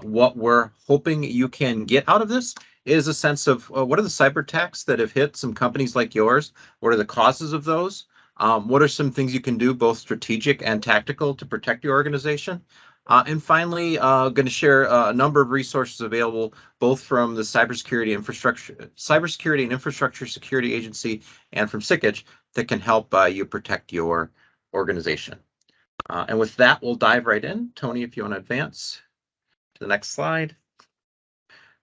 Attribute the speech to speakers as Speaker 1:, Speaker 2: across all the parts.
Speaker 1: What we're hoping you can get out of this is a sense of what are the cyber attacks that have hit some companies like yours? What are the causes of those? What are some things you can do, both strategic and tactical, to protect your organization? And finally, going to share a number of resources available both from the Cybersecurity and Infrastructure Security Agency and from Sikich that can help you protect your organization. And with that, we'll dive right in. Tony, if you want to advance to the next slide.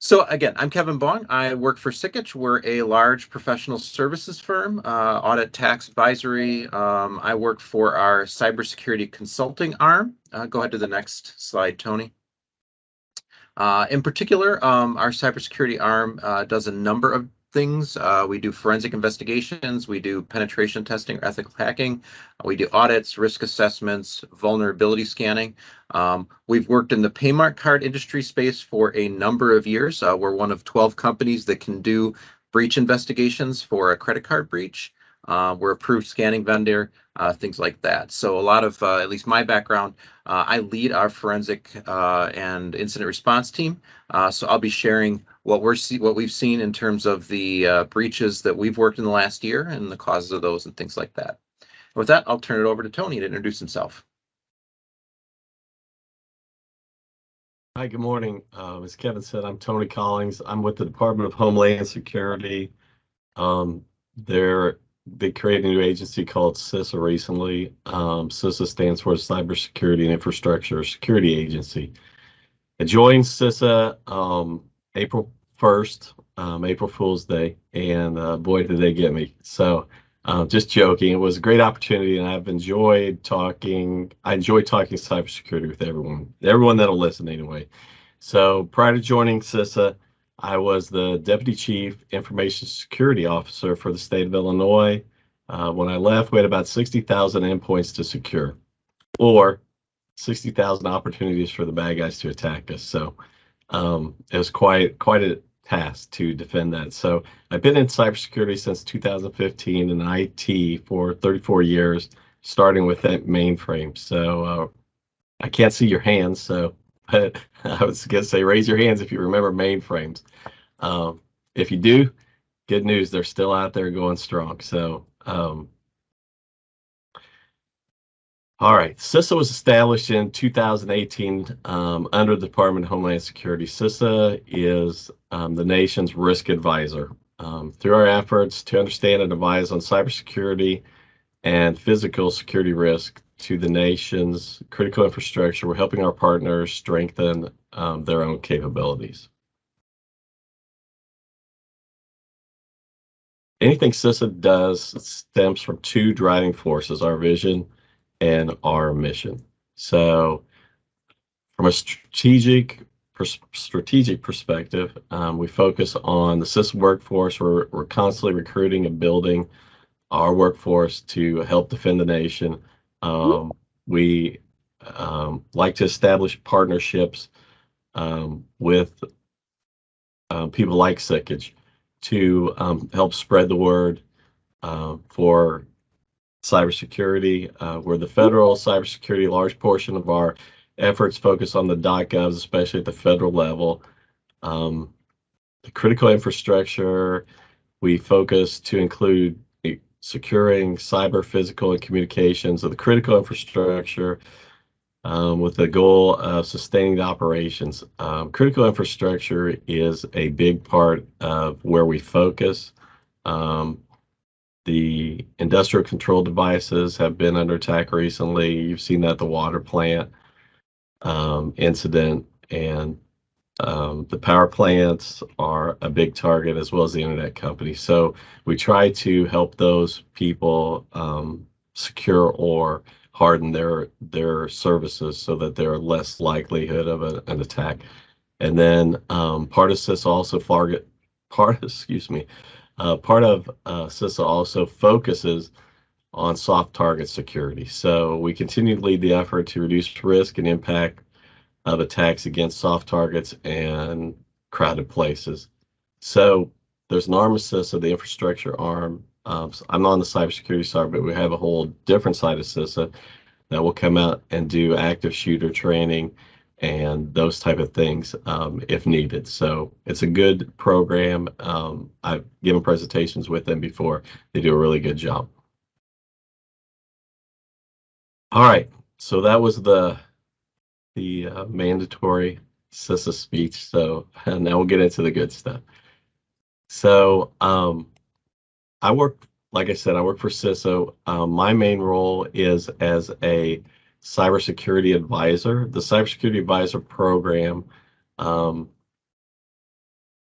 Speaker 1: So again, I'm Kevin Bong. I work for Sikich. We're a large professional services firm, audit, tax, advisory. I work for our cybersecurity consulting arm. Go ahead to the next slide, Tony. In particular, our cybersecurity arm does a number of things. We do forensic investigations, we do penetration testing or ethical hacking, we do audits, risk assessments, vulnerability scanning. We've worked in the payment card industry space for a number of years. We're one of 12 companies that can do breach investigations for a credit card breach. We're approved scanning vendor, things like that. So a lot of, at least my background, I lead our forensic and incident response team. So I'll be sharing what we've seen in terms of the breaches that we've worked in the last year and the causes of those and things like that. With that, I'll turn it over to Tony to introduce himself.
Speaker 2: Hi, good morning. As Kevin said, I'm Tony Collins. I'm with the Department of Homeland Security. They created a new agency called CISA recently. CISA stands for Cybersecurity and Infrastructure Security Agency. I joined CISA April 1st, April Fool's Day, and boy, did they get me. So just joking. It was a great opportunity, and I've enjoyed talking. I enjoy talking cybersecurity with everyone that'll listen anyway. So prior to joining CISA, I was the Deputy Chief Information Security Officer for the state of Illinois. When I left, we had about 60,000 endpoints to secure, or 60,000 opportunities for the bad guys to attack us. So it was quite a task to defend that. So I've been in cybersecurity since 2015 and IT for 34 years, starting with that mainframe. So I can't see your hands, so but I was going to say raise your hands if you remember mainframes. If you do, good news, they're still out there going strong. So all right, CISA was established in 2018 under the Department of Homeland Security. CISA is the nation's risk advisor. Through our efforts to understand and advise on cybersecurity and physical security risk to the nation's critical infrastructure, we're helping our partners strengthen their own capabilities. Anything CISA does stems from two driving forces: our vision and our mission. So from a strategic perspective, we focus on the CISA workforce. We're constantly recruiting and building our workforce to help defend the nation. We like to establish partnerships with people like Sikich to help spread the word for cybersecurity. We're the federal cybersecurity. A large portion of our efforts focus on the .govs, especially at the federal level. The critical infrastructure, we focus to include securing cyber, physical, and communications of the critical infrastructure with the goal of sustaining the operations. Critical infrastructure is a big part of where we focus. The industrial control devices have been under attack recently. You've seen that at the water plant incident, and the power plants are a big target, as well as the internet companies. So we try to help those people secure or harden their services so that they're less likelihood of an attack. And then part of CISA also part of CISA also focuses on soft target security. So we continue to lead the effort to reduce risk and impact of attacks against soft targets and crowded places. So there's an arm of CISA, the infrastructure arm. So I'm on the cybersecurity side, but we have a whole different side of CISA that will come out and do active shooter training and those type of things if needed. So it's a good program. I've given presentations with them before. They do a really good job. All right, so that was the mandatory CISA speech. So now we'll get into the good stuff. So I work, like I said, I work for CISA. My main role is as a cybersecurity advisor. The cybersecurity advisor program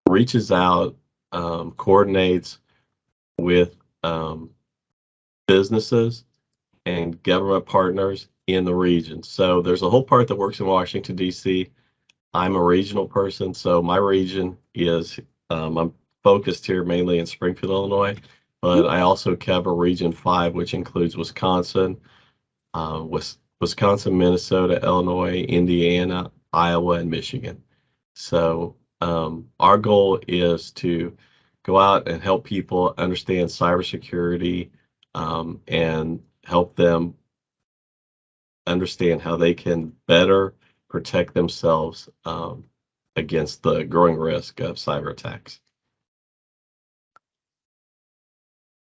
Speaker 2: reaches out, coordinates with businesses and government partners in the region. So there's a whole part that works in Washington, D.C. I'm a regional person, so my region is, I'm focused here mainly in Springfield, Illinois, but I also cover Region 5, which includes Wisconsin, Wisconsin, Minnesota, Illinois, Indiana, Iowa, and Michigan. So our goal is to go out and help people understand cybersecurity and help them understand how they can better protect themselves against the growing risk of cyber attacks.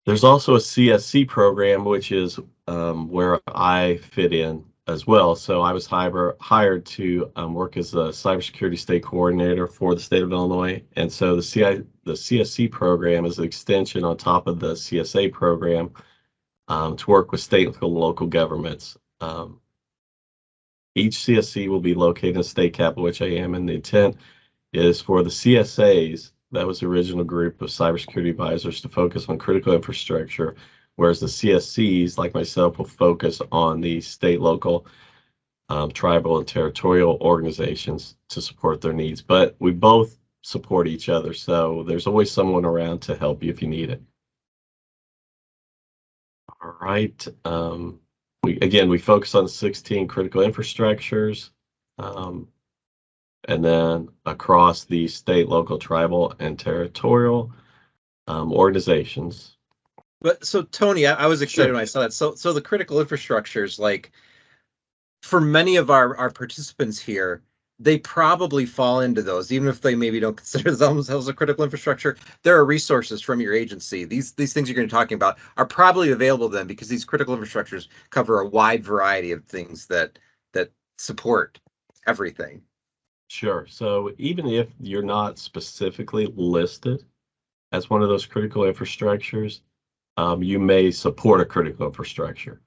Speaker 2: There's also a CSC program, which is where I fit in as well. So I was hired to work as a cybersecurity state coordinator for the state of Illinois. And so the CSC program is an extension on top of the CSA program to work with state and local governments. Each CSC will be located in the state capital, which I am, and the intent is for the CSAs, that was the original group of cybersecurity advisors, to focus on critical infrastructure, whereas the CSCs, like myself, will focus on the state, local, tribal, and territorial organizations to support their needs. But we both support each other, so there's always someone around to help you if you need it. All right. We focus on 16 critical infrastructures, and then across the state, local, tribal, and territorial organizations.
Speaker 1: But so Tony, I was excited
Speaker 2: Sure.
Speaker 1: when I saw that. So the critical infrastructures, like for many of our participants here, they probably fall into those, even if they maybe don't consider themselves a critical infrastructure. There are resources from your agency. These things you're going to be talking about are probably available then, because these critical infrastructures cover a wide variety of things that support everything.
Speaker 2: Sure. So even if you're not specifically listed as one of those critical infrastructures, you may support a critical infrastructure.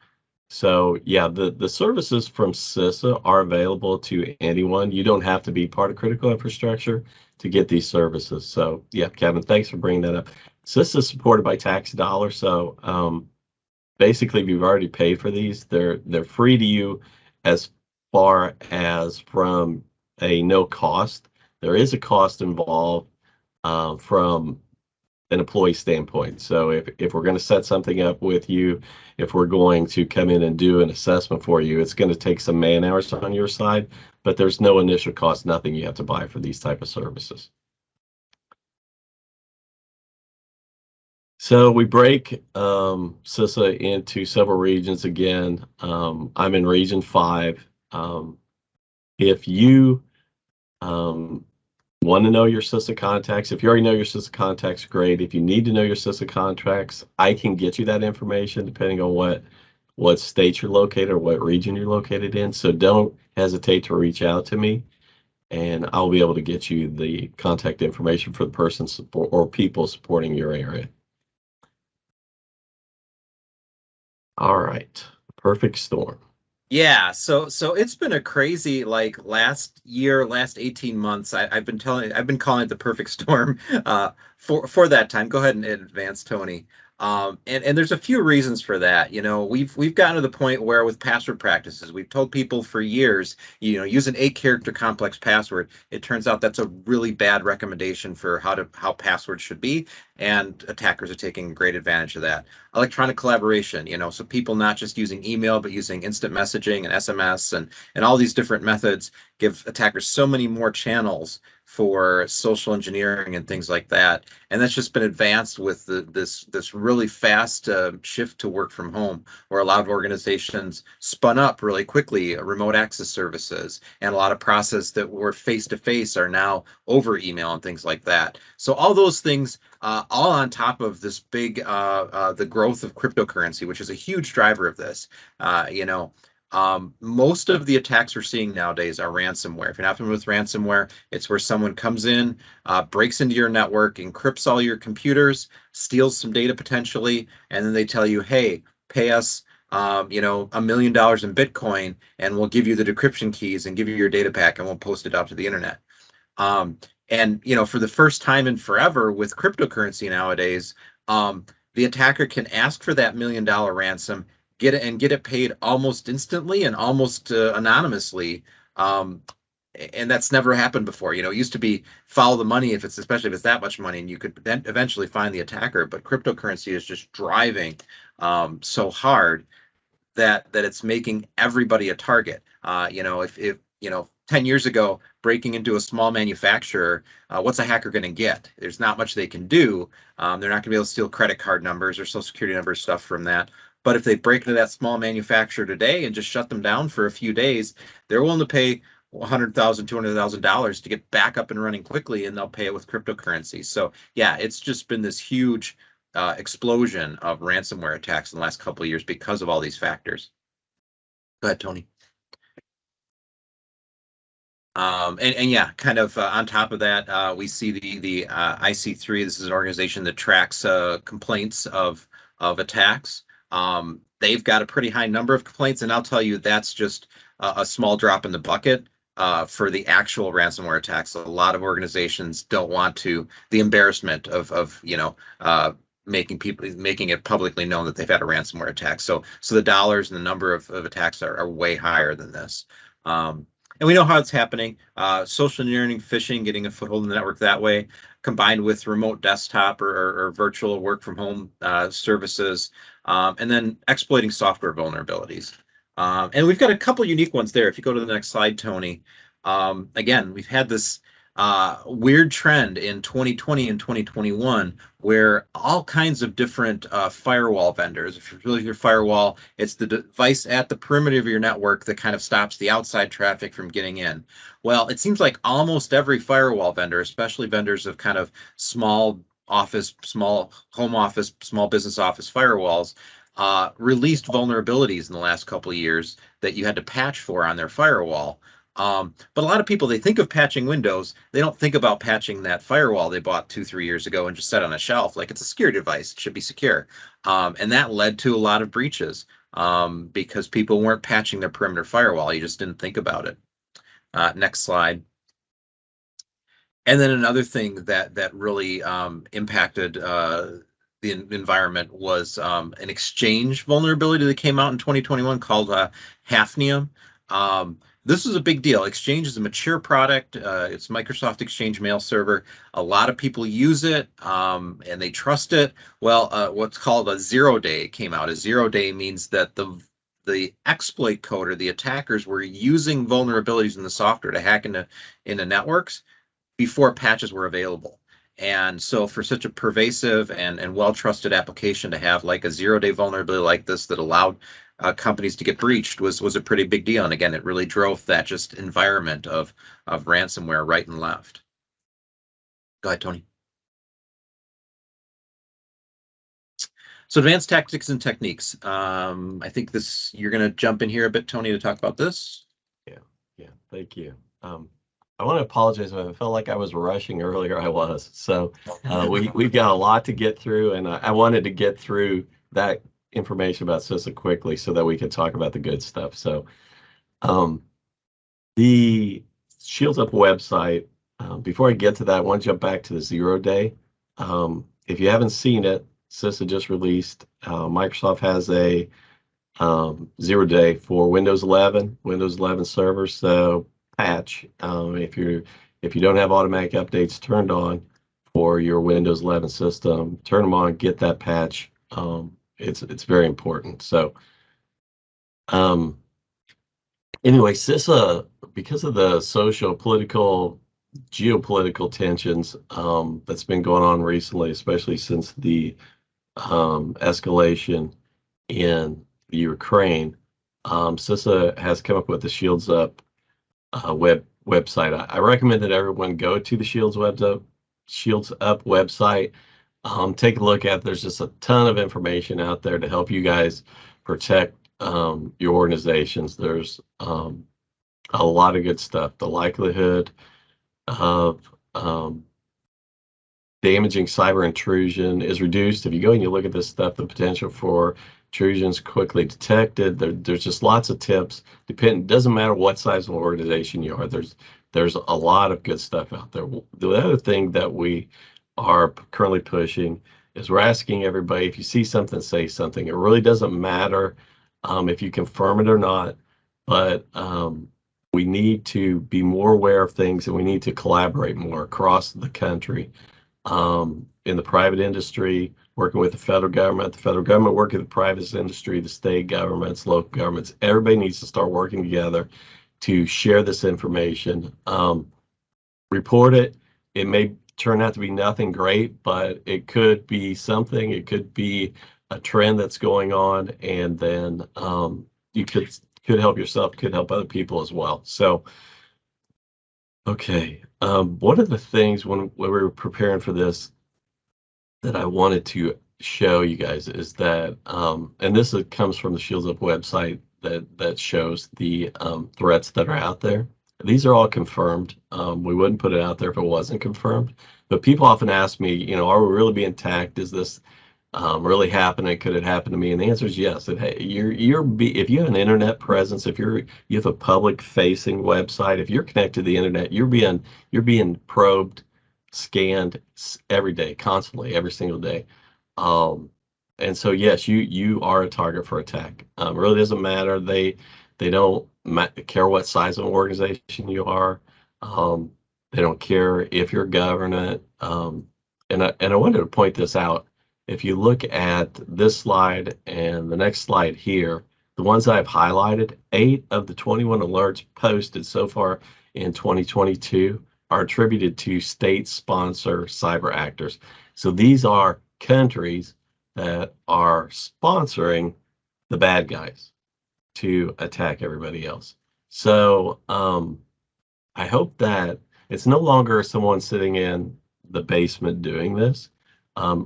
Speaker 2: So yeah, the services from CISA are available to anyone. You don't have to be part of critical infrastructure to get these services. So yeah, Kevin, thanks for bringing that up. CISA is supported by tax dollars. So basically, if you've already paid for these, they're free to you as far as from a no cost. There is a cost involved from an employee standpoint. So if we're going to set something up with you, if we're going to come in and do an assessment for you, it's going to take some man hours on your side, but there's no initial cost, nothing you have to buy for these type of services. So we break CISA into several regions again. I'm in Region 5. If you want to know your CISA contacts, if you already know your CISA contacts, great. If you need to know your CISA contacts, I can get you that information depending on what state you're located or what region you're located in. So don't hesitate to reach out to me, and I'll be able to get you the contact information for the person support or people supporting your area. All right, perfect storm.
Speaker 1: Yeah, so it's been a crazy, like, last 18 months. I've been calling it the perfect storm for that time. Go ahead and advance, Tony. And there's a few reasons for that. You know, we've gotten to the point where with password practices, we've told people for years, you know, use an 8-character complex password. It turns out that's a really bad recommendation for how passwords should be, and attackers are taking great advantage of that. Electronic collaboration, you know, so people not just using email, but using instant messaging and SMS and all these different methods give attackers so many more channels for social engineering and things like that. And that's just been advanced with this really fast shift to work from home, where a lot of organizations spun up really quickly remote access services, and a lot of processes that were face to face are now over email and things like that. So all those things, all on top of this big the growth of cryptocurrency, which is a huge driver of this. Most of the attacks we're seeing nowadays are ransomware. If you're not familiar with ransomware, it's where someone comes in, breaks into your network, encrypts all your computers, steals some data potentially, and then they tell you, hey, pay us $1 million in Bitcoin, and we'll give you the decryption keys and give you your data pack, and we'll post it out to the internet. And for the first time in forever with cryptocurrency nowadays, the attacker can ask for that $1 million ransom, get it paid almost instantly and almost anonymously. And that's never happened before. It used to be follow the money, especially if it's that much money, and you could then eventually find the attacker. But cryptocurrency is just driving so hard that it's making everybody a target. If 10 years ago, breaking into a small manufacturer, what's a hacker going to get? There's not much they can do. They're not going to be able to steal credit card numbers or social security numbers, stuff from that. But if they break into that small manufacturer today and just shut them down for a few days, they're willing to pay $100,000, $200,000 to get back up and running quickly, and they'll pay it with cryptocurrency. So yeah, it's just been this huge explosion of ransomware attacks in the last couple of years because of all these factors. Go ahead, Tony. And yeah, kind of on top of that, we see the IC3. This is an organization that tracks complaints of attacks. They've got a pretty high number of complaints, and I'll tell you that's just a small drop in the bucket for the actual ransomware attacks. A lot of organizations don't want the embarrassment of making it publicly known that they've had a ransomware attack. So the dollars and the number of attacks are way higher than this. And we know how it's happening. Social engineering, phishing, getting a foothold in the network that way, combined with remote desktop or virtual work from home services, and then exploiting software vulnerabilities. And we've got a couple unique ones there. If you go to the next slide, Tony, again, we've had this weird trend in 2020 and 2021 where all kinds of different firewall vendors, if you're familiar with your firewall, it's the device at the perimeter of your network that kind of stops the outside traffic from getting in. Well, it seems like almost every firewall vendor, especially vendors of kind of small office, small home office, small business office firewalls, released vulnerabilities in the last couple of years that you had to patch for on their firewall. But a lot of people, they think of patching Windows, they don't think about patching that firewall they bought 2-3 years ago and just set on a shelf like it's a security device. It should be secure. And that led to a lot of breaches because people weren't patching their perimeter firewall. You just didn't think about it. Next slide. And then another thing that really impacted the environment was an Exchange vulnerability that came out in 2021 called Hafnium. This is a big deal. Exchange is a mature product. It's Microsoft Exchange mail server. A lot of people use it and they trust it. Well, what's called a 0-day came out. A 0-day means that the exploit code or the attackers were using vulnerabilities in the software to hack into networks before patches were available. And so for such a pervasive and well-trusted application to have like a 0-day vulnerability like this that allowed companies to get breached was a pretty big deal. And again, it really drove that just environment of ransomware right and left. Go ahead, Tony. So advanced tactics and techniques. I think you're going to jump in here a bit, Tony, to talk about this.
Speaker 2: Yeah, thank you. I want to apologize if I felt like I was rushing earlier. I was. So we've got a lot to get through, and I wanted to get through that information about CISA quickly so that we could talk about the good stuff. So the Shields Up website, before I get to that, I want to jump back to the 0-day. If you haven't seen it, CISA just released, Microsoft has a 0-day for Windows 11 servers. So patch, if you don't have automatic updates turned on for your Windows 11 system, turn them on, get that patch. It's very important. So anyway, CISA, because of the social political geopolitical tensions that's been going on recently, especially since the escalation in Ukraine. CISA has come up with the Shields Up website. I recommend that everyone go to the Shields Up website. Take a look at. There's just a ton of information out there to help you guys protect your organizations. There's a lot of good stuff. The likelihood of damaging cyber intrusion is reduced. If you go and you look at this stuff, the potential for intrusions quickly detected. There's just lots of tips. Doesn't matter what size of organization you are. There's a lot of good stuff out there. The other thing that we are currently pushing is we're asking everybody, if you see something, say something. It really doesn't matter if you confirm it or not, but we need to be more aware of things, and we need to collaborate more across the country. In the private industry, working with the federal government working with the private industry, the state governments, local governments. Everybody needs to start working together to share this information. Report it. It may turn out to be nothing great, but it could be something. It could be a trend that's going on, and then you could help yourself, could help other people as well. So, okay. One of the things when we were preparing for this that I wanted to show you guys is that, and this comes from the Shields Up website that shows the threats that are out there. These are all confirmed. We wouldn't put it out there if it wasn't confirmed. But people often ask me, are we really being attacked? Is this really happening? Could it happen to me? And the answer is yes. If you have an internet presence, if you have a public-facing website, if you're connected to the internet, you're being probed, scanned every day, constantly, every single day. And so yes, you are a target for attack. It really doesn't matter. They don't care what size of an organization you are. They don't care if you're government. And I wanted to point this out. If you look at this slide and the next slide here, the ones I've highlighted, 8 of the 21 alerts posted so far in 2022 are attributed to state sponsor cyber actors. So these are countries that are sponsoring the bad guys to attack everybody else. So I hope that it's no longer someone sitting in the basement doing this.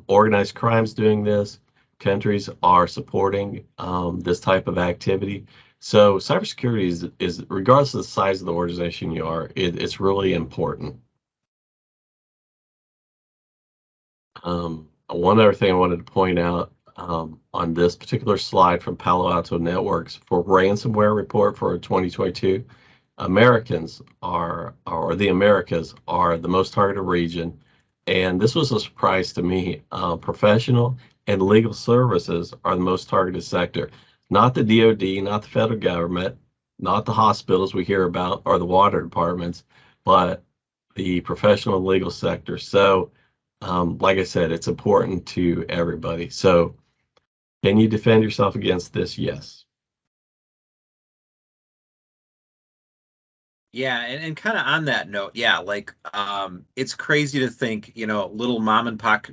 Speaker 2: Organized crime's doing this. Countries are supporting this type of activity. So cybersecurity is regardless of the size of the organization you are, it's really important. One other thing I wanted to point out on this particular slide from Palo Alto Networks for ransomware report for 2022, the Americas are the most targeted region. And this was a surprise to me. Professional and legal services are the most targeted sector. Not the DoD, not the federal government, not the hospitals we hear about, or the water departments, but the professional and legal sector. So, like I said, it's important to everybody. So, can you defend yourself against this? Yes.
Speaker 1: Yeah, and kind of on that note, yeah, like it's crazy to think, little mom and pop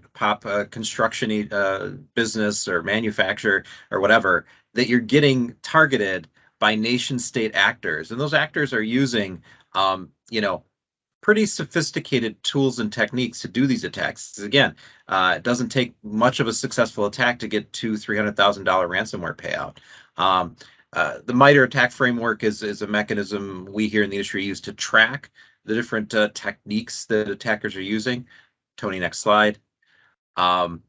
Speaker 1: construction business or manufacturer or whatever, that you're getting targeted by nation state actors, and those actors are using, pretty sophisticated tools and techniques to do these attacks. Again, it doesn't take much of a successful attack to get $200,000-$300,000 ransomware payout. The MITRE attack framework is a mechanism we here in the industry use to track the different techniques that attackers are using. Tony, next slide. And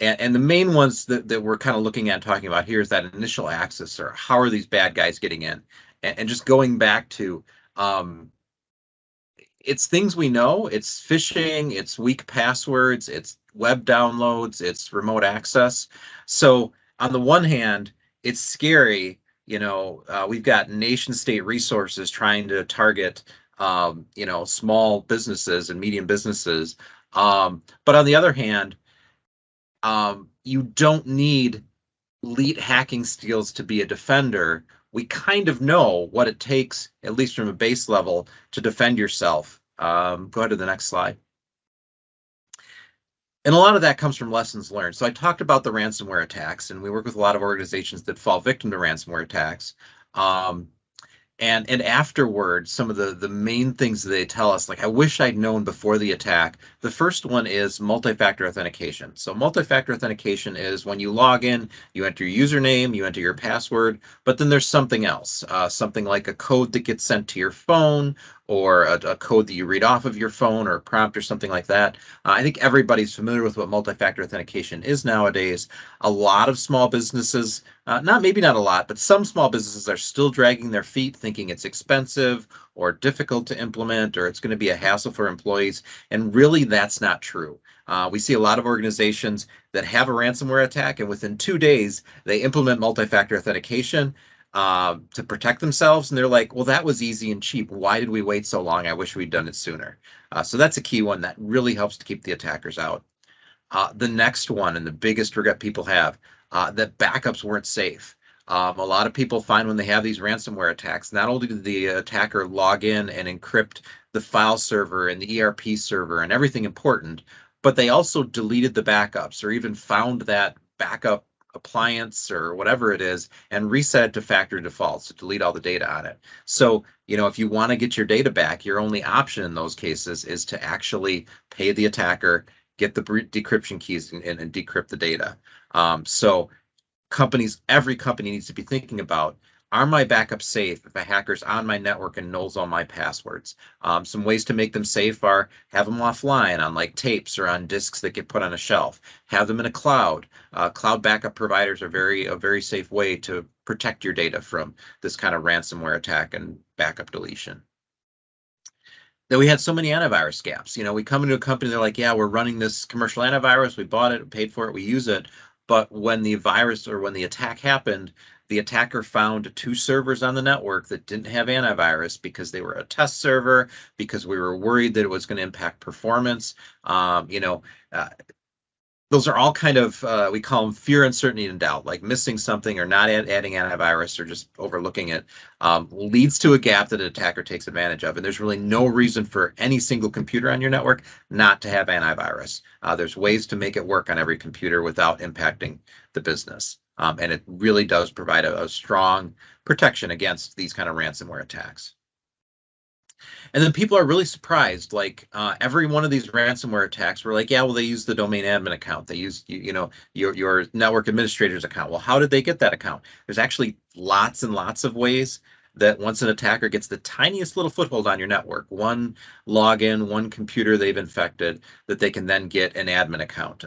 Speaker 1: the main ones that we're kind of looking at and talking about here is that initial access, or how are these bad guys getting in? And just going back to, it's things we know. It's phishing, it's weak passwords, it's web downloads, it's remote access. So on the one hand, it's scary. We've got nation state resources trying to target, small businesses and medium businesses. But on the other hand, you don't need elite hacking skills to be a defender. We kind of know what it takes, at least from a base level, to defend yourself Go ahead to the next slide. And a lot of that comes from lessons learned. So I talked about the ransomware attacks, and we work with a lot of organizations that fall victim to ransomware attacks. And afterwards, some of the main things they tell us, like, I wish I'd known before the attack. The first one is multi-factor authentication. So multi-factor authentication is when you log in, you enter your username, you enter your password, but then there's something else, something like a code that gets sent to your phone, or a code that you read off of your phone, or a prompt or something like that. I think everybody's familiar with what multi-factor authentication is nowadays. A lot of small businesses, maybe not a lot, but some small businesses are still dragging their feet, thinking it's expensive or difficult to implement, or it's going to be a hassle for employees. And really, that's not true. We see a lot of organizations that have a ransomware attack, and within 2 days, they implement multi-factor authentication to protect themselves. And they're like, well, that was easy and cheap. Why did we wait so long? I wish we'd done it sooner. So that's a key one that really helps to keep the attackers out. The next one, and the biggest regret people have, that backups weren't safe. A lot of people find when they have these ransomware attacks, not only did the attacker log in and encrypt the file server and the ERP server and everything important, but they also deleted the backups, or even found that backup appliance or whatever it is and reset it to factory default, so delete all the data on it. So, if you want to get your data back, your only option in those cases is to actually pay the attacker, get the decryption keys, and decrypt the data. So every company needs to be thinking about, are my backups safe if a hacker's on my network and knows all my passwords? Some ways to make them safe are have them offline on like tapes or on disks that get put on a shelf. Have them in a cloud. Cloud backup providers are a very safe way to protect your data from this kind of ransomware attack and backup deletion. Then we had so many antivirus gaps. We come into a company, they're like, yeah, we're running this commercial antivirus. We bought it, paid for it, we use it. But when the virus or when the attack happened, the attacker found 2 servers on the network that didn't have antivirus because they were a test server, because we were worried that it was going to impact performance. Those are all kind of, we call them fear, uncertainty, and doubt, like missing something or not adding antivirus or just overlooking it, leads to a gap that an attacker takes advantage of. And there's really no reason for any single computer on your network not to have antivirus. There's ways to make it work on every computer without impacting the business. And it really does provide a strong protection against these kind of ransomware attacks. And then people are really surprised, like every one of these ransomware attacks, we're like, yeah, well, they use the domain admin account. They use, your network administrator's account. Well, how did they get that account? There's actually lots and lots of ways that once an attacker gets the tiniest little foothold on your network, one login, one computer they've infected, that they can then get an admin account.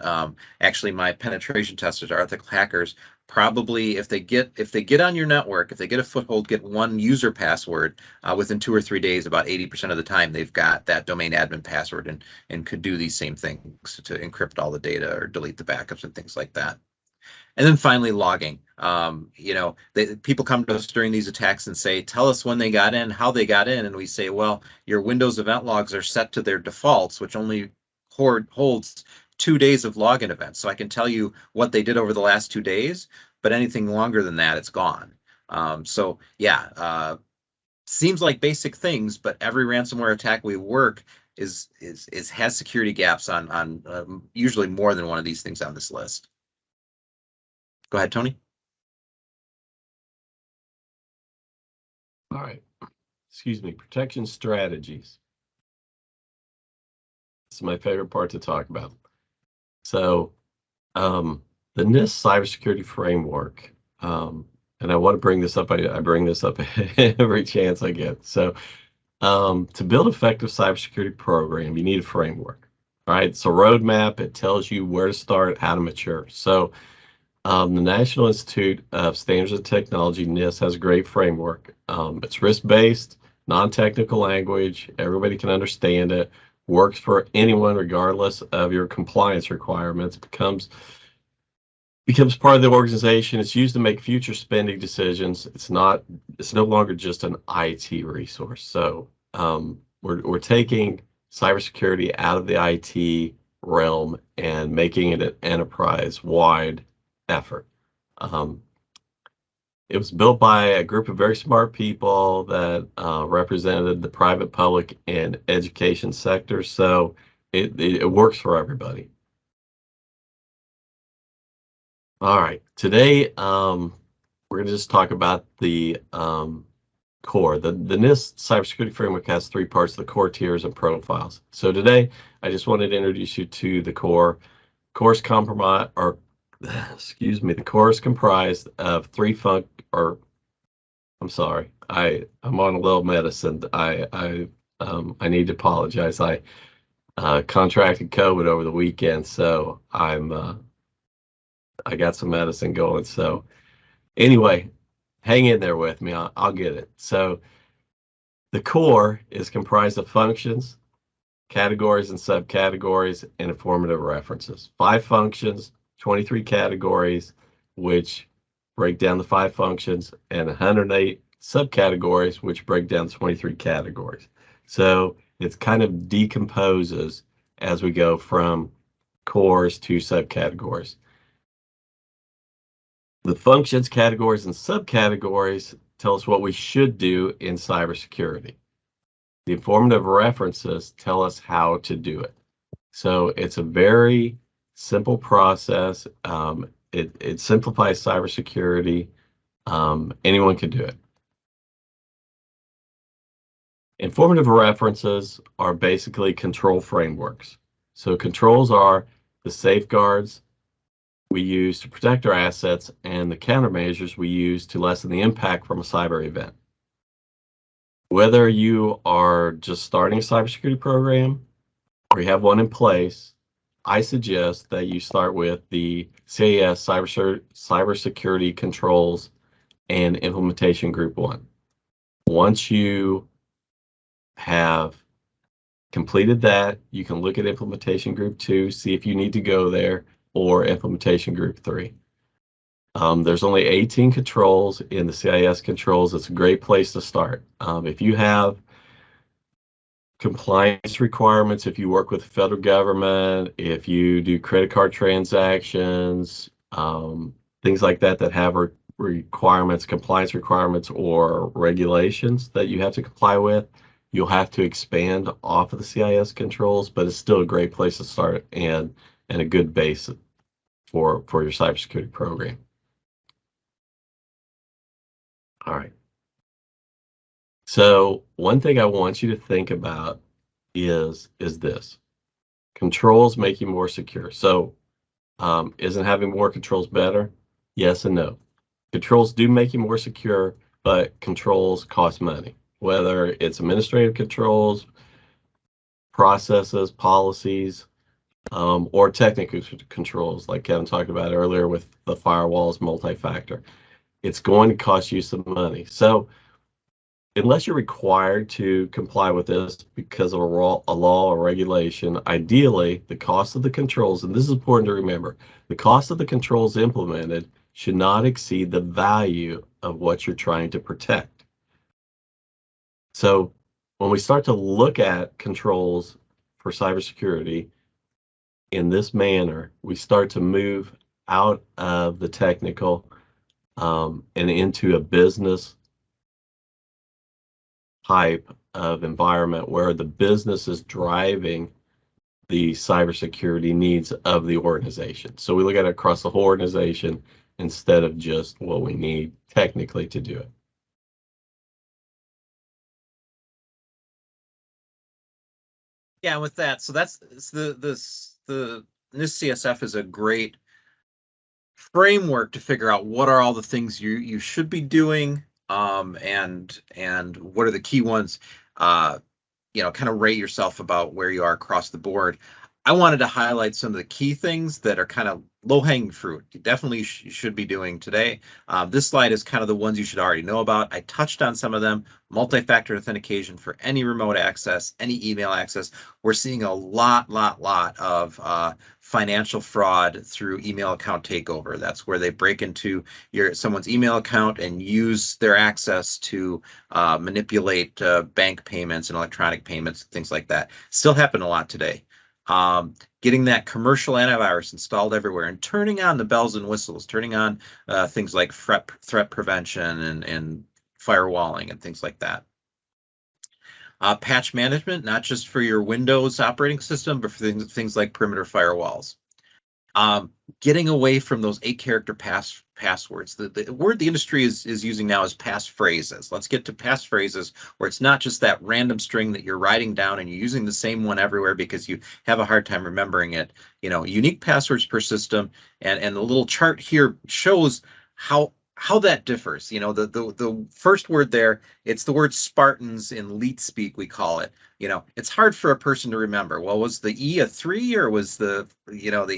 Speaker 1: Actually, my penetration testers, our ethical hackers, probably if they get on your network, if they get a foothold, get one user password, within 2 or 3 days, about 80% of the time they've got that domain admin password and could do these same things to encrypt all the data or delete the backups and things like that. And then finally, logging. People come to us during these attacks and say, tell us when they got in, how they got in. And we say, well, your Windows event logs are set to their defaults, which only holds 2 days of login events. So I can tell you what they did over the last 2 days, but anything longer than that, it's gone. Seems like basic things, but every ransomware attack we work has security gaps on usually more than one of these things on this list. Go ahead, Tony.
Speaker 2: All right. Excuse me. Protection strategies. This is my favorite part to talk about. So the NIST cybersecurity framework, and I want to bring this up. I bring this up every chance I get. So to build an effective cybersecurity program, you need a framework. All right. So roadmap, it tells you where to start, how to mature. So the National Institute of Standards and Technology, NIST, has a great framework. It's risk-based, non-technical language. Everybody can understand it. Works for anyone regardless of your compliance requirements. Becomes part of the organization. It's used to make future spending decisions. It's no longer just an IT resource. So we're taking cybersecurity out of the IT realm and making it an enterprise-wide effort. It was built by a group of very smart people that represented the private, public, and education sectors. So it works for everybody. All right, today we're going to just talk about the core. The NIST cybersecurity framework has three parts: the core, tiers, and profiles. So today, I just wanted to introduce you to the core. Core is comprised of I'm on a little medicine. I need to apologize. I contracted COVID over the weekend, so I got some medicine going. So anyway, hang in there with me. I'll get it. So the core is comprised of functions, categories and subcategories, and informative references. 5 functions, 23 categories, which break down the 5 functions, and 108 subcategories, which break down 23 categories. So it kind of decomposes as we go from cores to subcategories. The functions, categories, and subcategories tell us what we should do in cybersecurity. The informative references tell us how to do it. So it's a very simple process. It simplifies cybersecurity. Anyone can do it. Informative references are basically control frameworks. So controls are the safeguards we use to protect our assets and the countermeasures we use to lessen the impact from a cyber event. Whether you are just starting a cybersecurity program or you have one in place, I suggest that you start with the CISA Cybersecurity Controls and Implementation Group 1. Once you have completed that, you can look at Implementation Group 2, see if you need to go there, or Implementation Group 3. There's only 18 controls in the CIS controls. It's a great place to start. If you have compliance requirements, if you work with the federal government, if you do credit card transactions, things like that that have requirements, compliance requirements, or regulations that you have to comply with, you'll have to expand off of the CIS controls, but it's still a great place to start and a good base for your cybersecurity program. All right. So one thing I want you to think about is this. Controls make you more secure. So isn't having more controls better? Yes and no. Controls do make you more secure, but controls cost money. Whether it's administrative controls, processes, policies, or technical controls, like Kevin talked about earlier with the firewalls, multi-factor. It's going to cost you some money. So unless you're required to comply with this because of a law or regulation, ideally the cost of the controls, and this is important to remember, the cost of the controls implemented should not exceed the value of what you're trying to protect. So when we start to look at controls for cybersecurity in this manner, we start to move out of the technical and into a business type of environment where the business is driving the cybersecurity needs of the organization. So we look at it across the whole organization instead of just what we need technically to do it.
Speaker 1: Yeah, with that, so that's the NIST CSF is a great framework to figure out what are all the things you should be doing, and what are the key ones. Kind of rate yourself about where you are across the board. I wanted to highlight some of the key things that are kind of low-hanging fruit. You definitely should be doing today. This slide is kind of the ones you should already know about. I touched on some of them. Multi-factor authentication for any remote access, any email access. We're seeing a lot of financial fraud through email account takeover. That's where they break into someone's email account and use their access to manipulate bank payments and electronic payments, things like that. Still happen a lot today. Getting that commercial antivirus installed everywhere and turning on the bells and whistles, turning on things like threat prevention and firewalling and things like that. Patch management, not just for your Windows operating system, but for things like perimeter firewalls. Getting away from those 8-character passwords. The word the industry is using now is passphrases. Let's get to passphrases where it's not just that random string that you're writing down and you're using the same one everywhere because you have a hard time remembering it. You know, unique passwords per system, and the little chart here shows how that differs. You know, the first word there, it's the word Spartans in Leet speak, we call it. You know, it's hard for a person to remember. Well, was the E a 3 or was the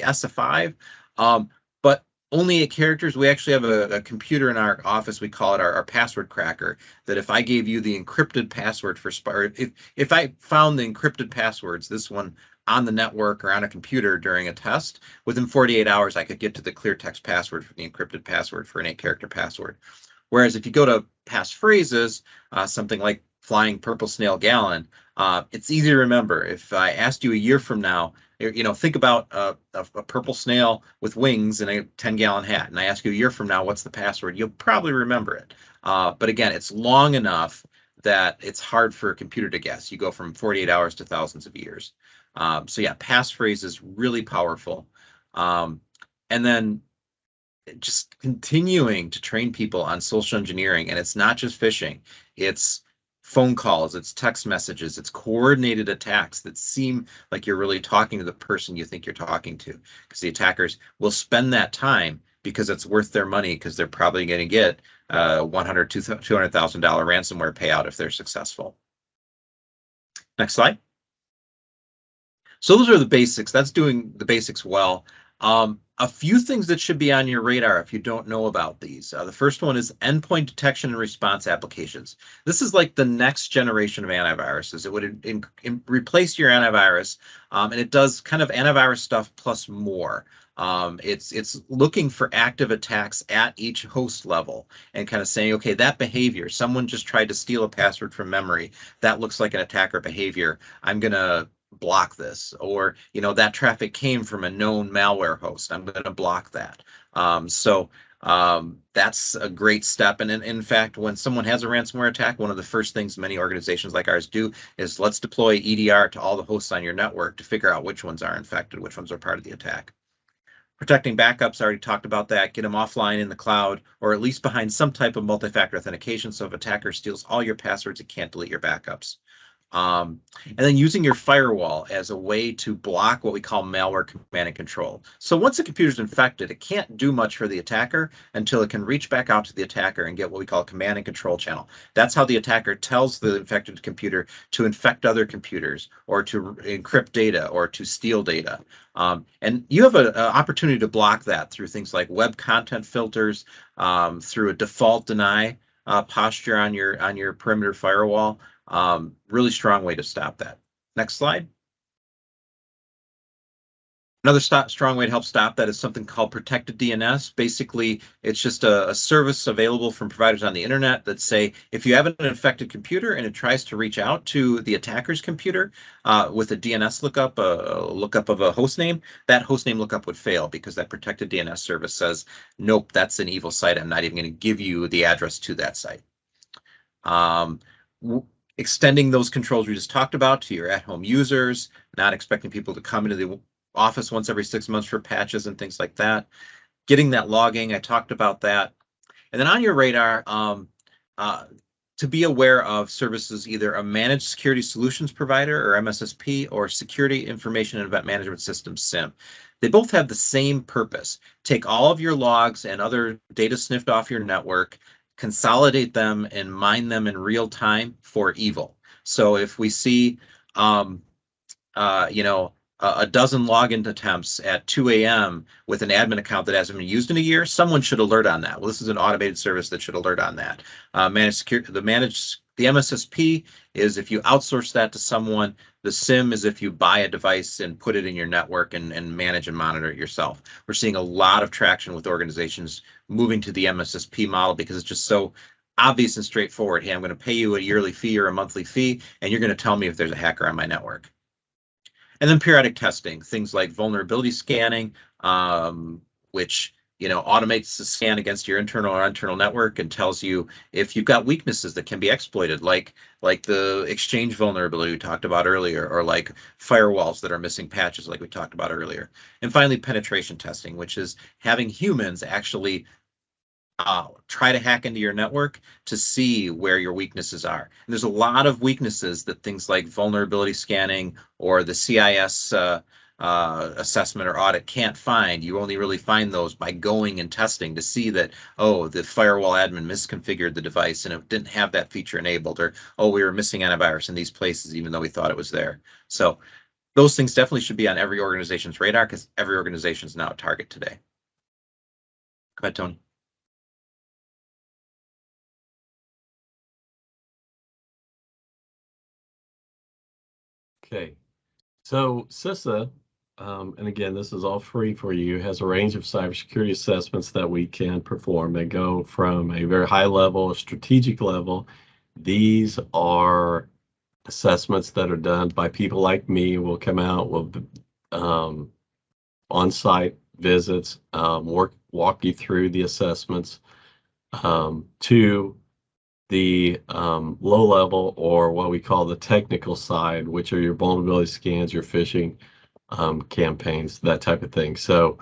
Speaker 1: S a 5? But only 8 characters. We actually have a computer in our office. We call it our password cracker. That if I gave you the encrypted password for if I found the encrypted passwords, this one on the network or on a computer during a test, within 48 hours, I could get to the clear text password for the encrypted password for an 8-character password. Whereas if you go to passphrases, something like flying purple snail gallon, it's easy to remember. If I asked you a year from now, you know, think about a purple snail with wings and a 10-gallon hat, and I ask you a year from now, what's the password? You'll probably remember it. But again, it's long enough that it's hard for a computer to guess. You go from 48 hours to thousands of years. So yeah, passphrase is really powerful. And then just continuing to train people on social engineering, and it's not just phishing, it's phone calls, it's text messages, it's coordinated attacks that seem like you're really talking to the person you think you're talking to, because the attackers will spend that time because it's worth their money, because they're probably going to get $100,000 to $200,000 ransomware payout if they're successful. Next slide. So those are the basics. That's doing the basics well. A few things that should be on your radar if you don't know about these. The first one is endpoint detection and response applications. This is like the next generation of antiviruses. It would replace your antivirus, and it does kind of antivirus stuff plus more. It's looking for active attacks at each host level and kind of saying, okay, that behavior, someone just tried to steal a password from memory. That looks like an attacker behavior. I'm going to block this. Or, you know, that traffic came from a known malware host. I'm going to block that. That's a great step. And in fact, when someone has a ransomware attack, one of the first things many organizations like ours do is let's deploy EDR to all the hosts on your network to figure out which ones are infected, which ones are part of the attack. Protecting backups, I already talked about that. Get them offline in the cloud, or at least behind some type of multi-factor authentication. So if attacker steals all your passwords, it can't delete your backups. And then using your firewall as a way to block what we call malware command and control. So once a computer is infected, it can't do much for the attacker until it can reach back out to the attacker and get what we call a command and control channel. That's how the attacker tells the infected computer to infect other computers, or to encrypt data, or to steal data. And you have an opportunity to block that through things like web content filters, through a default deny posture on your perimeter firewall. Really strong way to stop that. Next slide. Another strong way to help stop that is something called protected DNS. Basically, it's just a service available from providers on the internet that say, if you have an infected computer and it tries to reach out to the attacker's computer with a DNS lookup, a lookup of a host name, that host name lookup would fail because that protected DNS service says, nope, that's an evil site. I'm not even going to give you the address to that site. Extending those controls we just talked about to your at-home users, not expecting people to come into the office once every 6 months for patches and things like that. Getting that logging, I talked about that. And then on your radar, to be aware of services, either a managed security solutions provider, or MSSP, or security information and event management system, SIM. They both have the same purpose. Take all of your logs and other data sniffed off your network, consolidate them and mine them in real time for evil. So if we see, a dozen login attempts at 2 a.m. with an admin account that hasn't been used in a year, someone should alert on that. Well, this is an automated service that should alert on that. The MSSP is if you outsource that to someone. The SIM is if you buy a device and put it in your network and manage and monitor it yourself. We're seeing a lot of traction with organizations moving to the MSSP model because it's just so obvious and straightforward. Hey, I'm going to pay you a yearly fee or a monthly fee, and you're going to tell me if there's a hacker on my network. And then periodic testing, things like vulnerability scanning, which automates the scan against your internal or internal network and tells you if you've got weaknesses that can be exploited, like the Exchange vulnerability we talked about earlier, or like firewalls that are missing patches like we talked about earlier. And finally, penetration testing, which is having humans actually try to hack into your network to see where your weaknesses are. And there's a lot of weaknesses that things like vulnerability scanning or the CIS assessment or audit can't find. You only really find those by going and testing to see that, oh, the firewall admin misconfigured the device and it didn't have that feature enabled, or, oh, we were missing antivirus in these places even though we thought it was there. So those things definitely should be on every organization's radar because every organization is now a target today. Go ahead, Tony.
Speaker 2: Okay, so CISA, and again, this is all free for you, has a range of cybersecurity assessments that we can perform. They go from a very high level, a strategic level. These are assessments that are done by people like me. We'll come out, we'll on-site visits, walk you through the assessments, to the low level, or what we call the technical side, which are your vulnerability scans, your phishing campaigns, that type of thing. So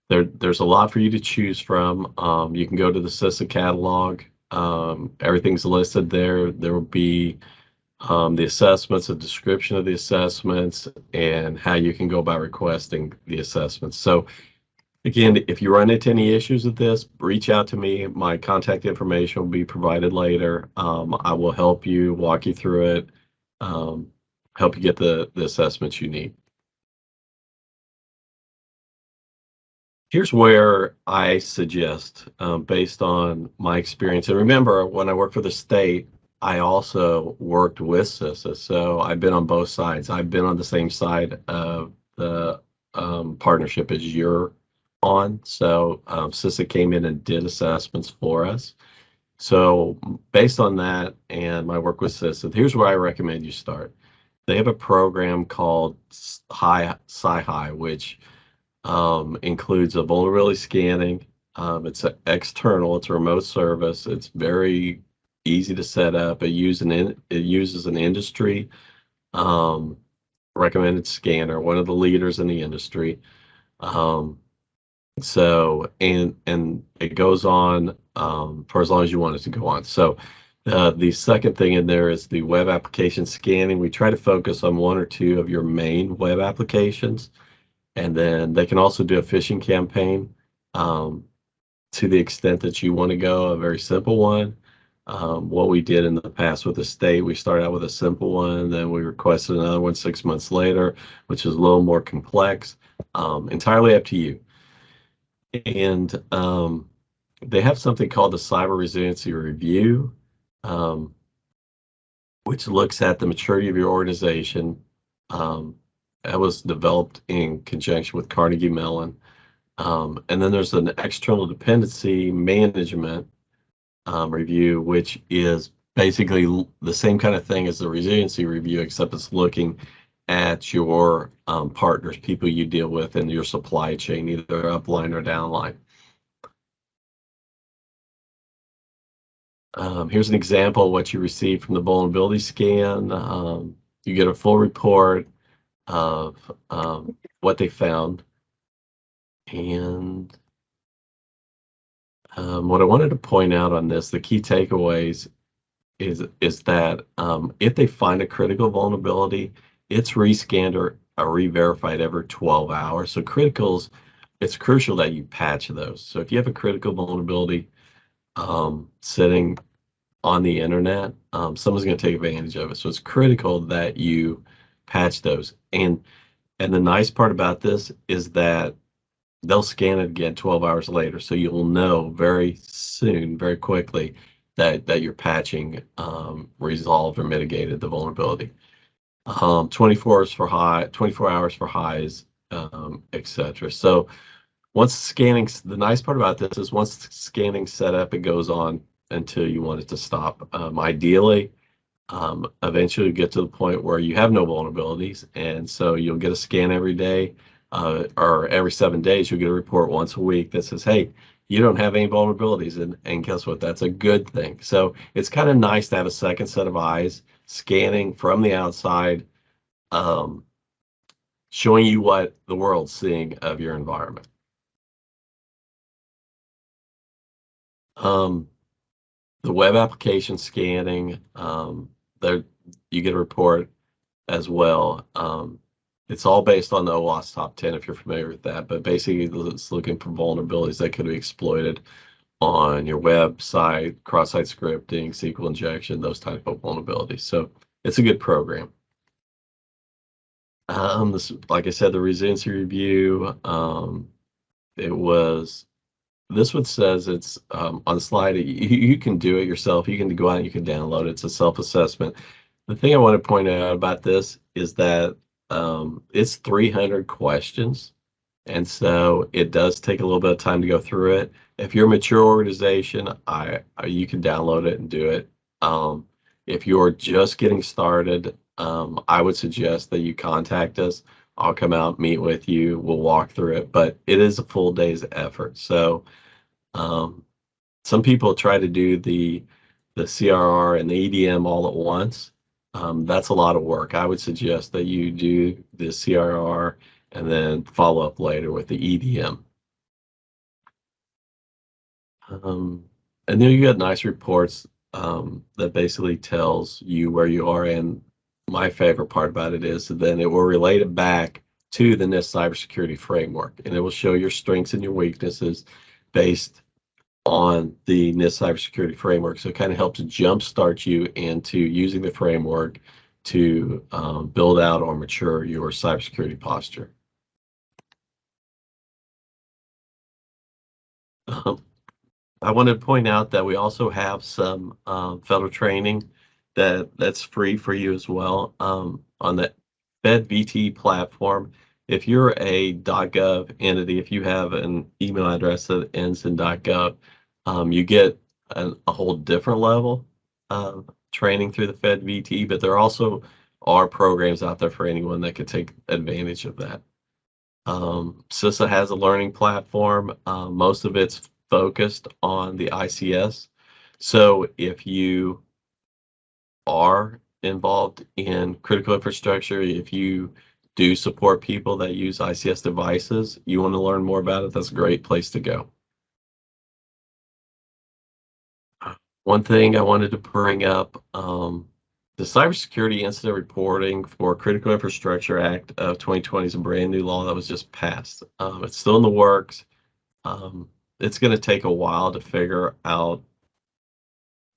Speaker 2: there's a lot for you to choose from. You can go to the CISA catalog. Everything's listed there. There will be the assessments, a description of the assessments, and how you can go about requesting the assessments. So again, if you run into any issues with this, reach out to me. My contact information will be provided later. I will help you, walk you through it, help you get the assessments you need. Here's where I suggest, based on my experience, and remember, when I worked for the state, I also worked with CISA, so I've been on both sides. I've been on the same side of the partnership as you're on. So CISA came in and did assessments for us. So based on that and my work with CISA, here's where I recommend you start. They have a program called CIHI, which includes a vulnerability scanning. It's external, it's a remote service. It's very easy to set up. It uses an industry recommended scanner, one of the leaders in the industry. So, and it goes on for as long as you want it to go on. So the second thing in there is the web application scanning. We try to focus on one or two of your main web applications. And then they can also do a phishing campaign to the extent that you want to go, a very simple one. What we did in the past with the state, we started out with a simple one, then we requested another one 6 months later, which is a little more complex. Entirely up to you. And they have something called the Cyber Resiliency Review, which looks at the maturity of your organization. That was developed in conjunction with Carnegie Mellon. And then there's an external dependency management review, which is basically the same kind of thing as the resiliency review, except it's looking at your partners, people you deal with in your supply chain, either upline or downline. Here's an example of what you receive from the vulnerability scan. You get a full report of what they found. And what I wanted to point out on this, the key takeaways is that if they find a critical vulnerability, it's rescanned or re-verified every 12 hours. So criticals, it's crucial that you patch those. So if you have a critical vulnerability sitting on the internet, someone's going to take advantage of it. So it's critical that you patch those. And the nice part about this is that they'll scan it again 12 hours later. So you'll know very soon, very quickly, that your patching resolved or mitigated the vulnerability. 24 hours for highs, etc. So once scanning, the nice part about this is once scanning set up, it goes on until you want it to stop. Ideally, Eventually you get to the point where you have no vulnerabilities, and so you'll get a scan every day, or every 7 days you'll get a report once a week that says, hey, you don't have any vulnerabilities, and guess what? That's a good thing. So it's kind of nice to have a second set of eyes scanning from the outside, showing you what the world's seeing of your environment. The web application scanning, there you get a report as well. It's all based on the OWASP top 10 if you're familiar with that, but basically it's looking for vulnerabilities that could be exploited on your website, cross-site scripting, SQL injection, those type of vulnerabilities. So it's a good program. Like I said, the resiliency review, this one says it's on the slide, you can do it yourself. You can go out and you can download it. It's a self-assessment. The thing I want to point out about this is that it's 300 questions. And so it does take a little bit of time to go through it. If you're a mature organization, you can download it and do it. If you're just getting started, I would suggest that you contact us. I'll come out, meet with you, we'll walk through it, but it is a full day's effort. So some people try to do the CRR and the EDM all at once. That's a lot of work. I would suggest that you do the CRR and then follow up later with the EDM. And then you get nice reports that basically tells you where you are. And my favorite part about it is that then it will relate it back to the NIST cybersecurity framework, and it will show your strengths and your weaknesses based on the NIST cybersecurity framework. So it kind of helps jumpstart you into using the framework to build out or mature your cybersecurity posture. I want to point out that we also have some federal training that's free for you as well on the FedVT platform. If you're a .gov entity, if you have an email address that ends in .gov, you get a whole different level of training through the FedVT, but there also are programs out there for anyone that could take advantage of that. CISA has a learning platform. Most of it's focused on the ICS. So if you are involved in critical infrastructure, if you do support people that use ICS devices, you want to learn more about it, that's a great place to go. One thing I wanted to bring up, the Cybersecurity Incident Reporting for Critical Infrastructure Act of 2020 is a brand new law that was just passed. It's still in the works. It's going to take a while to figure out,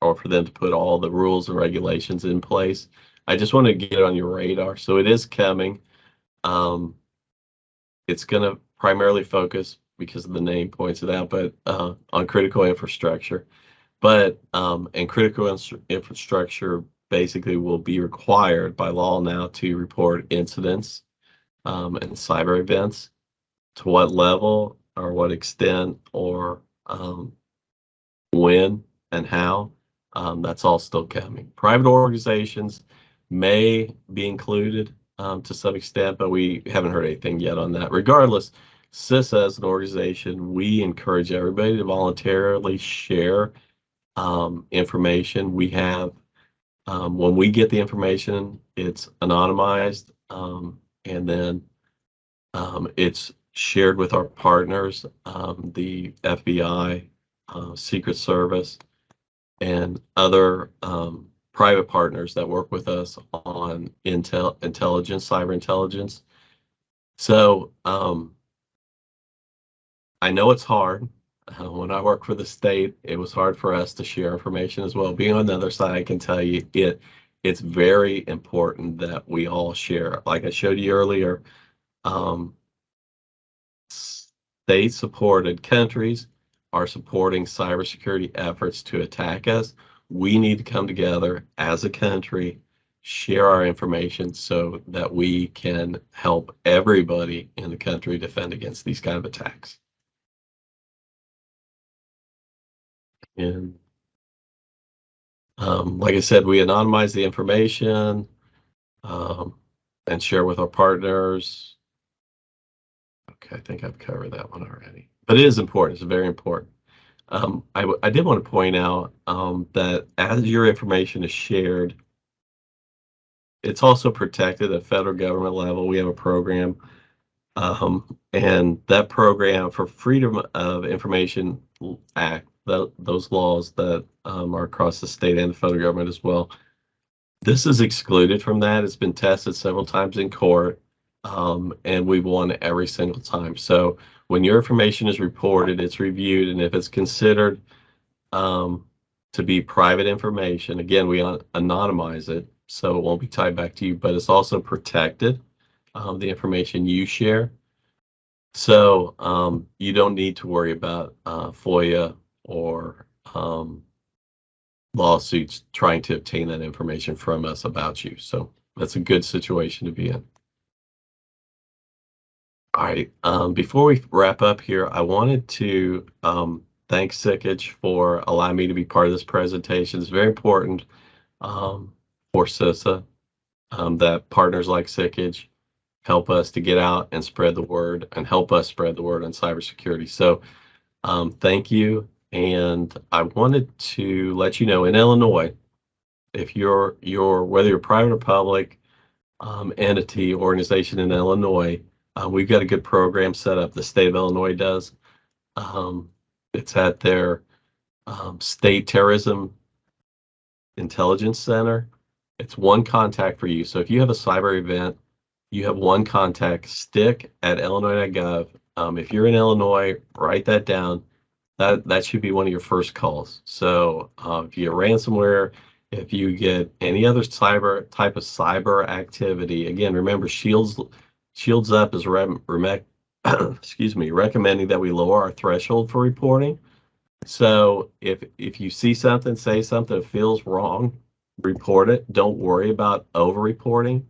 Speaker 2: or for them to put all the rules and regulations in place. I just want to get it on your radar. So it is coming. It's going to primarily focus, because of the name points it out, but on critical infrastructure. But and critical infrastructure basically will be required by law now to report incidents and cyber events. To what level or what extent or when and how, that's all still coming. Private organizations may be included to some extent, but we haven't heard anything yet on that. Regardless, CISA as an organization, we encourage everybody to voluntarily share information. We have, when we get the information, it's anonymized, and then it's shared with our partners, the FBI, Secret Service, and other private partners that work with us on intelligence, cyber intelligence. So I know it's hard. When I work for the state, it was hard for us to share information as well. Being on the other side, I can tell you it's very important that we all share. Like I showed you earlier, state-supported countries are supporting cybersecurity efforts to attack us. We need to come together as a country, share our information so that we can help everybody in the country defend against these kind of attacks. And Like I said, we anonymize the information and share with our partners. Okay, I think I've covered that one already. But it is important. It's very important. I did want to point out that as your information is shared, it's also protected at federal government level. We have a program, and that program for Freedom of Information Act, those laws that are across the state and the federal government as well. This is excluded from that. It's been tested several times in court, and we've won every single time. So when your information is reported, it's reviewed, and if it's considered to be private information, again, we anonymize it, so it won't be tied back to you, but it's also protected, the information you share. So you don't need to worry about FOIA or lawsuits trying to obtain that information from us about you. So that's a good situation to be in. All right, before we wrap up here, I wanted to thank Sikich for allowing me to be part of this presentation. It's very important for CISA that partners like Sikich help us to get out and spread the word and help us spread the word on cybersecurity. So thank you. And I wanted to let you know, in Illinois, if you're whether you're private or public entity, organization in Illinois, we've got a good program set up. The state of Illinois does. It's at their State Terrorism Intelligence Center. It's one contact for you. So if you have a cyber event, you have one contact, stick@illinois.gov. If you're in Illinois, write that down. That should be one of your first calls. So if you get ransomware, if you get any other type of cyber activity, again, remember Shields Up is excuse me, recommending that we lower our threshold for reporting. So if you see something, say something that feels wrong, report it. Don't worry about over-reporting.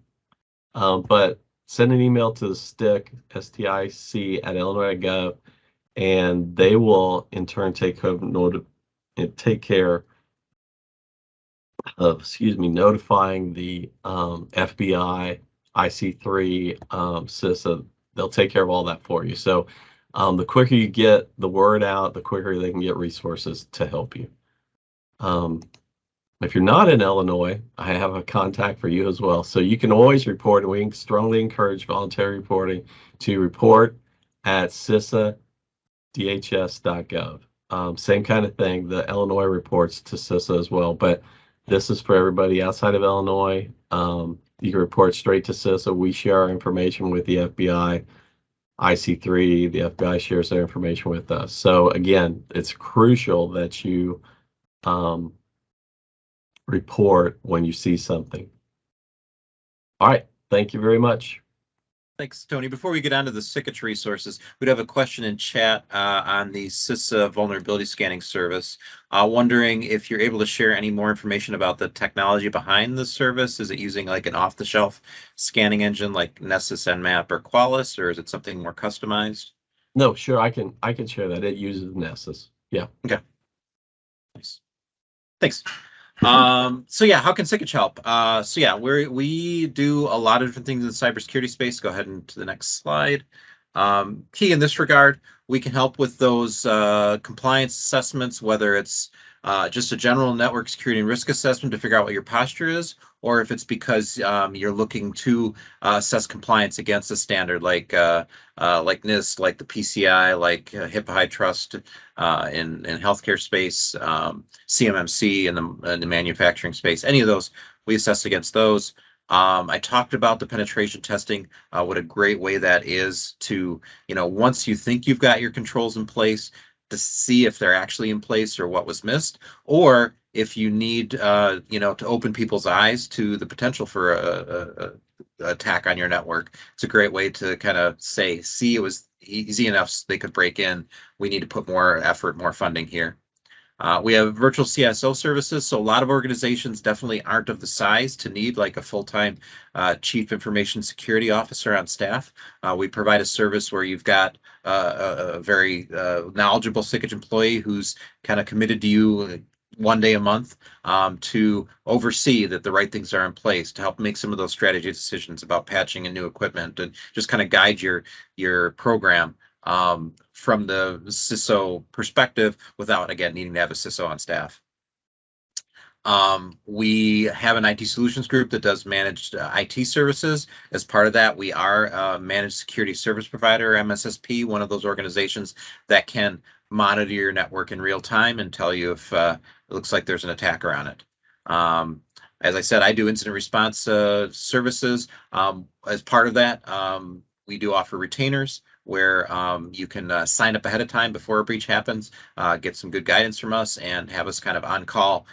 Speaker 2: But send an email to the STIC, STIC@illinois.gov, and they will in turn take care of, notifying the FBI, IC3, CISA. They'll take care of all that for you. So the quicker you get the word out, the quicker they can get resources to help you. If you're not in Illinois, I have a contact for you as well. So you can always report, and we strongly encourage voluntary reporting to report at CISA.dhs.gov. Same kind of thing. The Illinois reports to CISA as well, but this is for everybody outside of Illinois. You can report straight to CISA. We share our information with the FBI, IC3. The FBI shares their information with us. So again, it's crucial that you report when you see something. All right, thank you very much.
Speaker 1: Thanks, Tony. Before we get on to the Sikich resources, we'd have a question in chat on the CISA vulnerability scanning service. Wondering if you're able to share any more information about the technology behind the service. Is it using like an off-the-shelf scanning engine like Nessus, Nmap, or Qualys, or is it something more customized?
Speaker 2: No, sure, I can share that. It uses Nessus. Yeah.
Speaker 1: Okay. Nice. Thanks. So yeah, how can Sikich help? So yeah, we do a lot of different things in the cybersecurity space. Go ahead and to the next slide. Key in this regard, we can help with those compliance assessments, whether it's just a general network security and risk assessment to figure out what your posture is, or if it's because you're looking to assess compliance against a standard like NIST, like the PCI, like HIPAA High Trust in healthcare space, CMMC in the manufacturing space. Any of those, we assess against those. I talked about the penetration testing, what a great way that is to, once you think you've got your controls in place, to see if they're actually in place or what was missed, or if you need, to open people's eyes to the potential for a attack on your network. It's a great way to kind of say, see, it was easy enough so they could break in. We need to put more effort, more funding here. We have virtual CISO services, so a lot of organizations definitely aren't of the size to need like a full-time chief information security officer on staff. We provide a service where you've got a very knowledgeable Sikich employee who's kind of committed to you one day a month to oversee that the right things are in place, to help make some of those strategy decisions about patching and new equipment, and just kind of guide your program from the CISO perspective without, again, needing to have a CISO on staff. We have an IT solutions group that does managed IT services. As part of that, we are a managed security service provider, MSSP, one of those organizations that can monitor your network in real time and tell you if it looks like there's an attacker on it. As I said, I do incident response services. As part of that, we do offer retainers where you can sign up ahead of time before a breach happens, get some good guidance from us, and have us kind of on call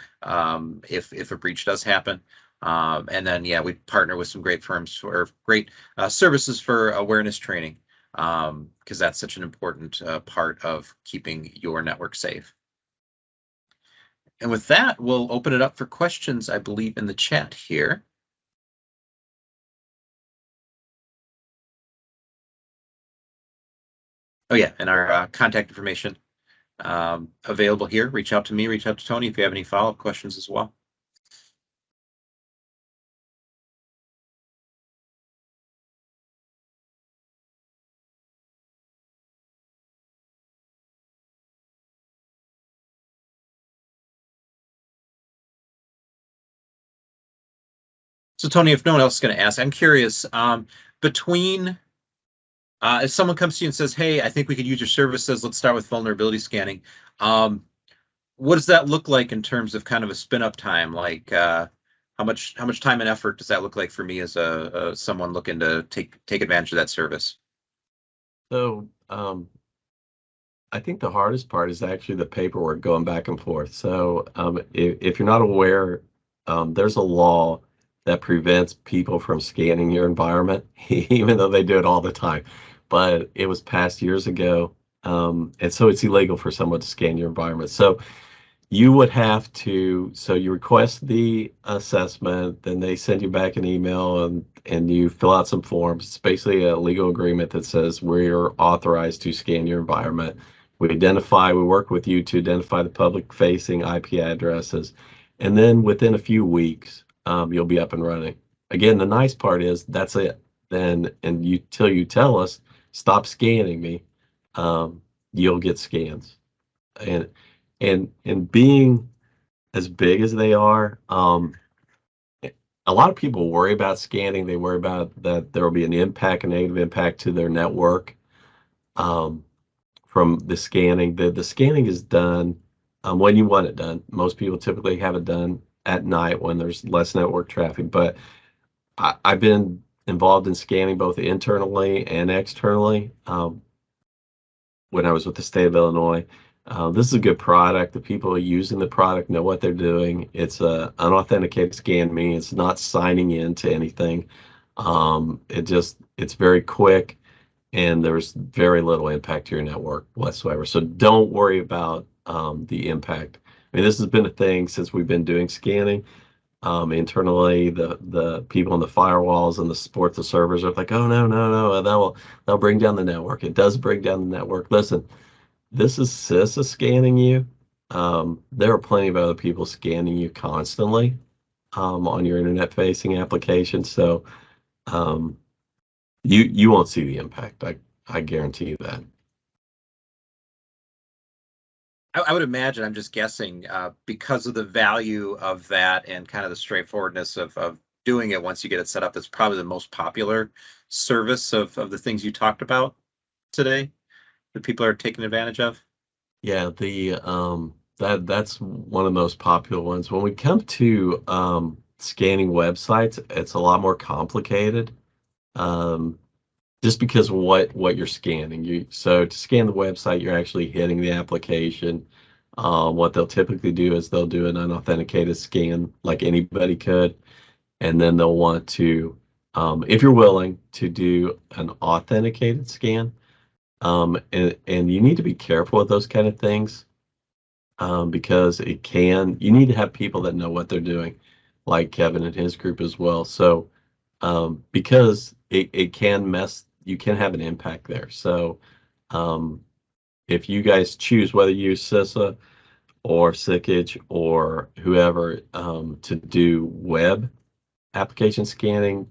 Speaker 1: if a breach does happen. And then, yeah, we partner with some great firms or great services for awareness training, because that's such an important part of keeping your network safe. And with that, we'll open it up for questions, I believe, in the chat here. Oh yeah, and our contact information available here. Reach out to me, reach out to Tony if you have any follow-up questions as well. So Tony, if no one else is going to ask, I'm curious, between if someone comes to you and says, hey, I think we could use your services, let's start with vulnerability scanning. What does that look like in terms of kind of a spin-up time? Like how much time and effort does that look like for me as someone looking to take advantage of that service?
Speaker 2: So I think the hardest part is actually the paperwork going back and forth. So if you're not aware, there's a law that prevents people from scanning your environment, even though they do it all the time. But it was passed years ago, and so it's illegal for someone to scan your environment. So you would have to, so you request the assessment, then they send you back an email, and you fill out some forms. It's basically a legal agreement that says we're authorized to scan your environment. We work with you to identify the public-facing IP addresses, and then within a few weeks, you'll be up and running. Again, the nice part is that's it. Then, till you tell us, stop scanning me, you'll get scans. And being as big as they are, a lot of people worry about scanning. They worry about that there will be an impact, a negative impact to their network from the scanning. The scanning is done when you want it done. Most people typically have it done at night when there's less network traffic. But I've been involved in scanning both internally and externally when I was with the state of Illinois. This is a good product. The people using the product know what they're doing. It's a unauthenticated scan, meaning it's not signing in to anything. It's very quick, and there's very little impact to your network whatsoever. So don't worry about the impact. I mean, this has been a thing since we've been doing scanning. Internally, the people on the firewalls and the support the servers are like, oh no, that'll bring down the network. It does bring down the network. Listen, this is CISA scanning you. There are plenty of other people scanning you constantly on your internet-facing application. So you won't see the impact. I guarantee you that.
Speaker 1: I would imagine, I'm just guessing, because of the value of that and kind of the straightforwardness of doing it once you get it set up, it's probably the most popular service of the things you talked about today that people are taking advantage of.
Speaker 2: Yeah, that's one of the most popular ones. When we come to scanning websites, it's a lot more complicated. Just because of what you're scanning. So to scan the website, you're actually hitting the application. What they'll typically do is they'll do an unauthenticated scan like anybody could, and then they'll want to, if you're willing, to do an authenticated scan. And you need to be careful with those kind of things because you need to have people that know what they're doing, like Kevin and his group as well. So because it can you can have an impact there. So if you guys choose whether you use CISA or Sikich or whoever to do web application scanning.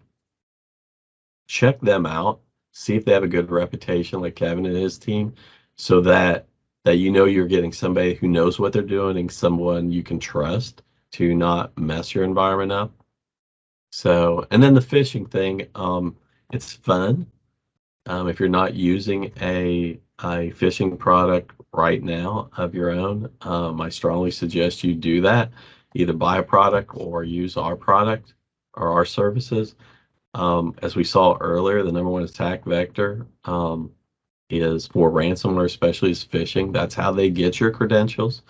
Speaker 2: Check them out, see if they have a good reputation like Kevin and his team, so that you know you're getting somebody who knows what they're doing and someone you can trust to not mess your environment up. So, and then the phishing thing, it's fun. If you're not using a phishing product right now of your own, I strongly suggest you do that. Either buy a product or use our product or our services. As we saw earlier, the number one attack vector is for ransomware, especially is phishing. That's how they get your credentials.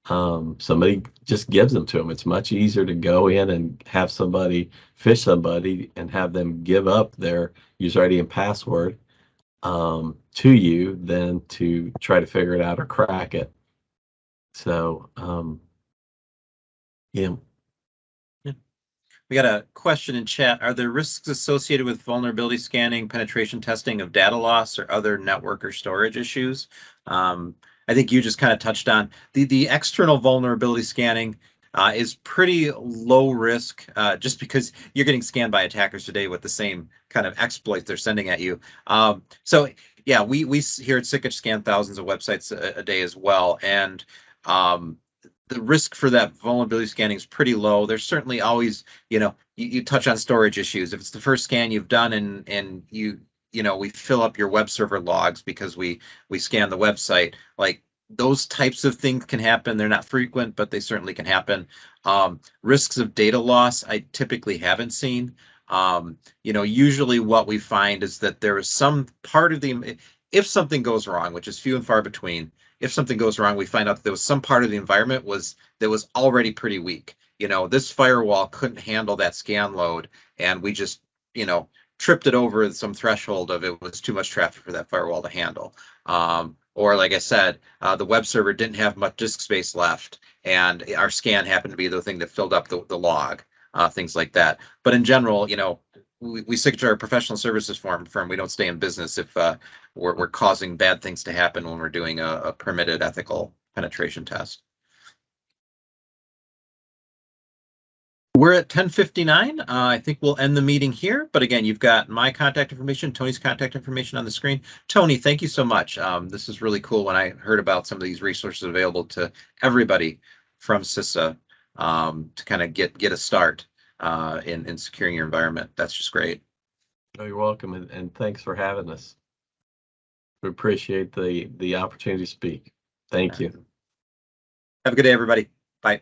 Speaker 2: Somebody just gives them to them. It's much easier to go in and have somebody phish somebody and have them give up their user ID and password to you than to try to figure it out or crack it. So, yeah.
Speaker 1: We got a question in chat. Are there risks associated with vulnerability scanning, penetration testing of data loss, or other network or storage issues? I think you just kind of touched on the external vulnerability scanning is pretty low risk just because you're getting scanned by attackers today with the same kind of exploits they're sending at you. So yeah, we here at Sikich scan thousands of websites a day as well, and the risk for that vulnerability scanning is pretty low. There's certainly always, you touch on storage issues. If it's the first scan you've done and we fill up your web server logs because we scan the website, like those types of things can happen. They're not frequent, but they certainly can happen. Risks of data loss, I typically haven't seen. Usually what we find is that there is some part of if something goes wrong, which is few and far between, if something goes wrong, we find out that there was some part of the environment that was already pretty weak. This firewall couldn't handle that scan load, and we just, tripped it over some threshold of it was too much traffic for that firewall to handle. Or like I said, the web server didn't have much disk space left, and our scan happened to be the thing that filled up the log, things like that. But in general, we stick to our professional services firm. We don't stay in business if we're causing bad things to happen when we're doing a permitted ethical penetration test. We're at 10:59. I think we'll end the meeting here. But again, you've got my contact information, Tony's contact information on the screen. Tony, thank you so much. This is really cool when I heard about some of these resources available to everybody from CISA to kind of get a start in securing your environment. That's just great.
Speaker 2: Oh, you're welcome, and thanks for having us. We appreciate the opportunity to speak. Thank you.
Speaker 1: Have a good day, everybody. Bye.